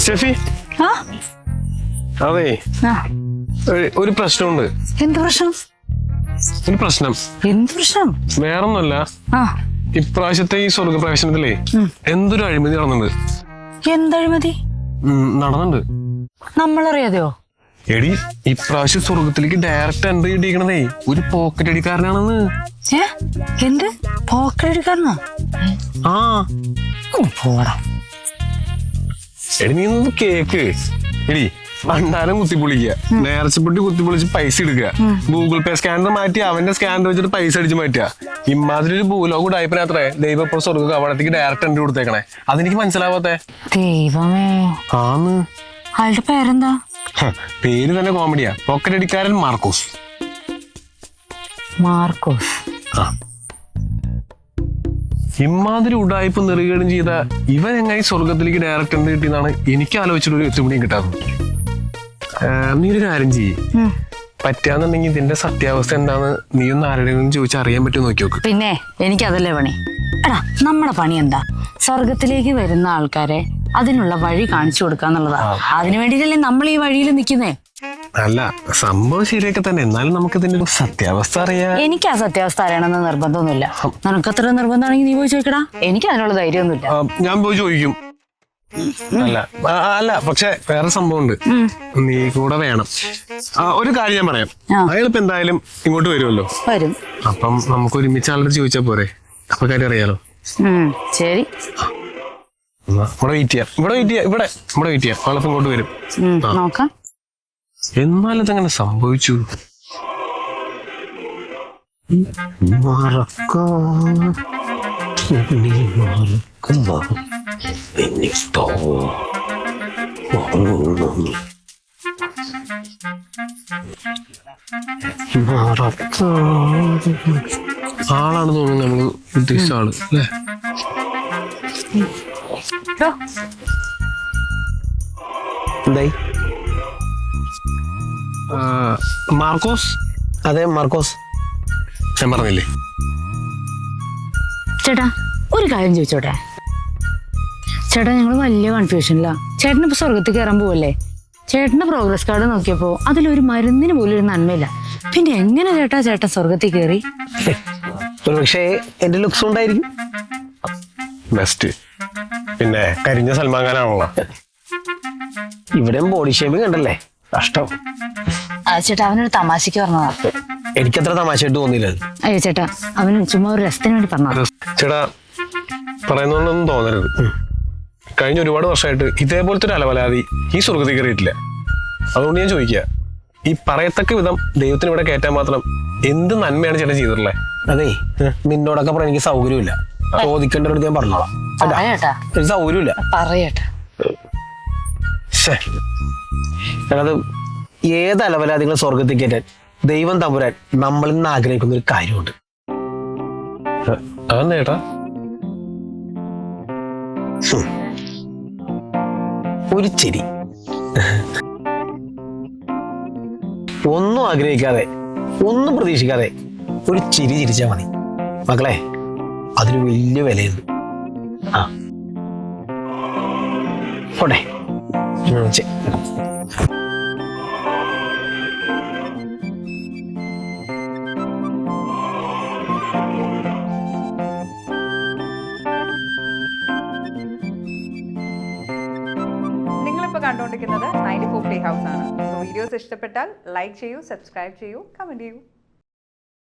ഷെഫി അതെ ഒരു പ്രശ്നമുണ്ട്. എന്ത് പ്രശ്നം? ഒരു പ്രശ്നം. എന്ത് പ്രശ്നം? വേറൊന്നുമല്ല, ഇപ്രാവശ്യത്തെ ഈ സ്വർഗപ്രവേശനത്തിലേ എന്തൊരു അഴിമതി നടന്നുണ്ട്. എന്തഴിമതി നടന്നുണ്ട്? നമ്മളറിയാതെയോ? എടി, ഇപ്രാവശ്യം സ്വർഗത്തിലേക്ക് ഡയറക്റ്റ് എൻട്രി കിട്ടിയിരിക്കണതേ ഒരു പോക്കറ്റ് അടിക്കാരനാണെന്ന്. എന്ത് പോക്കറ്റ് അടിക്കാരനാ? ആ പോടാ. എടി, നീ ഒന്ന് കേക്ക്. എടി, ഭണ്ഡാരം കുത്തിപ്പൊളിക്കുക, നേർച്ചപ്പെട്ടി കുത്തിപ്പൊളിച്ച് പൈസ എടുക്കുക, ഗൂഗിൾ പേ സ്കാനർ മാറ്റി അവന്റെ സ്കാനർ വെച്ചിട്ട് പൈസ അടിച്ച് മാറ്റുക. ഇമാതിരി ഒരു ഭൂലോക ഉടായ്പനത്രേ ദൈവം ഇപ്പോൾ സ്വർഗ കവാടത്തേക്ക് ഡയറക്റ്റ് എൻട്രി കൊടുത്തേക്കണേ. അതെനിക്ക് മനസ്സിലാവാത്തെ. ദൈവമേ, ആന്ന്. അയാളുടെ പേരെന്താ? പേര് തന്നെ കോമഡിയാ. പോക്കറ്റ് അടിക്കാരൻ മാർക്കോസ്. മാർക്കോസ്. ഇമാതിരി ഉടായ്പ നെറുകേടും ചെയ്ത ഇവൻ എങ്ങനെ സ്വർഗത്തിലേക്ക് ഡയറക്റ്റ് എൻട്രി കിട്ടിയെന്നാണ് എനിക്ക് ആലോചിച്ചിട്ട് ഒരു എത്തുമണിയും കിട്ടാത്തത്. നീ ഒരു കാര്യം ചെയ്യ്, പറ്റാന്നുണ്ടെങ്കിൽ ഇതിന്റെ സത്യാവസ്ഥ എന്താന്ന് നീ ഒന്ന് ആരുടെയും ചോദിച്ചാൽ അറിയാൻ പറ്റുമോ നോക്കി നോക്ക്. പിന്നെ എനിക്കതല്ലേ പണി. എടാ, നമ്മുടെ പണി എന്താ? സ്വർഗത്തിലേക്ക് വരുന്ന ആൾക്കാരെ അതിനുള്ള വഴി കാണിച്ചു കൊടുക്കാന്നുള്ളതാ. അതിനു വേണ്ടിയിട്ടല്ലേ നമ്മൾ ഈ വഴിയിൽ നിൽക്കുന്നേ. അല്ല, സംഭവം ശരിയൊക്കെ തന്നെ, എന്നാലും നമുക്ക് ഇതിന്റെ ഒരു സത്യാവസ്ഥ അറിയാം. എനിക്ക് ആ സത്യാവസ്ഥ അറിയണമെന്ന് നിർബന്ധമൊന്നുമില്ല. നിനക്ക് അത്ര നിർബന്ധമാണെങ്കിൽ നീ പോയി ചോദിക്കടാ. എനിക്ക് അതിനുള്ള ധൈര്യമൊന്നുമില്ല. ഞാൻ പോയി ചോദിക്കും. അല്ല പക്ഷെ വേറെ സംഭവമുണ്ട്, നീ കൂടെ വേണം. ഒരു കാര്യം ഞാൻ പറയാം. അയാളിപ്പോ എന്തായാലും ഇങ്ങോട്ട് വരുമല്ലോ. വരും. അപ്പം നമുക്ക് ഒരുമിച്ച് ആളുടെ ചോദിച്ചാ പോരെ? അപ്പൊ കാര്യം അറിയാലോ. ശരി, ഇവിടെ വെയിറ്റ് ചെയ്യാം. ആളിപ്പോ ഇങ്ങോട്ട് വരും. നോക്കാം. എന്നാലും ഇതങ്ങനെ സംഭവിച്ചു. ആളാണ് തോന്നുന്നു നമ്മൾ ഉദ്ദേശിച്ച ആള് അല്ലേ? എന്തായി? മാർക്കോസ്. അതെ, മാർക്കോസ്. ഞാൻ പറഞ്ഞില്ലേ? ചേട്ടാ, ഒരു കാര്യം ചോദിച്ചോട്ടെ? ചേട്ടാ, ഞങ്ങൾ വലിയ കൺഫ്യൂഷനില്ല. ചേട്ടൻ ഇപ്പൊ സ്വർഗത്തിൽ കയറാൻ പോവല്ലേ? ചേട്ടന്റെ പ്രോഗ്രസ് കാർഡ് നോക്കിയപ്പോ അതിലൊരു മരുന്നിന് പോലും ഒരു നന്മയില്ല. പിന്നെ എങ്ങനെ ചേട്ടൻ സ്വർഗത്തിൽ കയറി? പക്ഷേ എന്റെ ലുക്സ് ഉണ്ടായിരിക്കും. ബെസ്റ്റ്. പിന്നെ കരിഞ്ഞ സൽമാൻ ഖാനാണല്ലോ. ഇവിടെയും ബോഡി ഷേമിങ് ഉണ്ടല്ലേ? കഷ്ടം. ചേട്ടാ, അവനൊരു തമാശക്ക് പറഞ്ഞതാ. എനിക്കത്ര തമാശയായിട്ട് തോന്നിയില്ല. അയ്യോ ചേട്ടാ, അവന് ചുമ്മാ ഒരു രസത്തിന് വേണ്ടി പറഞ്ഞതാ. ചേട്ടാ, പറയുന്നൊന്നും തോന്നരുത്. കഴിഞ്ഞ ഒരുപാട് വർഷമായിട്ട് ഇതേപോലത്തെ ഒരു അലവലാതി ഈ സ്വർഗത്തിൽ കയറിയിട്ടില്ല. അതുകൊണ്ട് ഞാൻ ചോദിക്കുക, ഈ പറയത്തക്ക വിധം ദൈവത്തിന് ഇവിടെ കയറ്റാൻ മാത്രം എന്ത് നന്മയാണ് ചേട്ടൻ ചെയ്തിട്ടുള്ളത്? അതെ, നിന്നോടൊക്കെ പറയാൻ എനിക്ക് സൗകര്യമില്ല. ചോദിക്കേണ്ടത് ഞാൻ പറഞ്ഞോളാം. എനിക്ക് സൗകര്യമില്ല. പറയട്ടെ. അത് ഏത് അലവലാദികളും സ്വർഗത്തിൽ കയറ്റാൻ ദൈവം തമ്പുരാൻ നമ്മളിൽ നിന്ന് ആഗ്രഹിക്കുന്ന ഒരു കാര്യമുണ്ട്. അതെന്താ? ഒരു ചിരി. ഒന്നും ആഗ്രഹിക്കാതെ, ഒന്നും പ്രതീക്ഷിക്കാതെ ഒരു ചിരി ചിരിച്ചാൽ മതി മക്കളെ. അതിന് വലിയ വിലയുണ്ട്. പോട്ടെ. കണ്ടുകൊണ്ടിരിക്കുന്നത് 94 പ്ലേ ഹൗസ് ആണ്. സോ വീഡിയോസ് ഇഷ്ടപ്പെട്ടാൽ ലൈക്ക് ചെയ്യൂ, സബ്സ്ക്രൈബ് ചെയ്യൂ, കമന്റ് ചെയ്യൂ.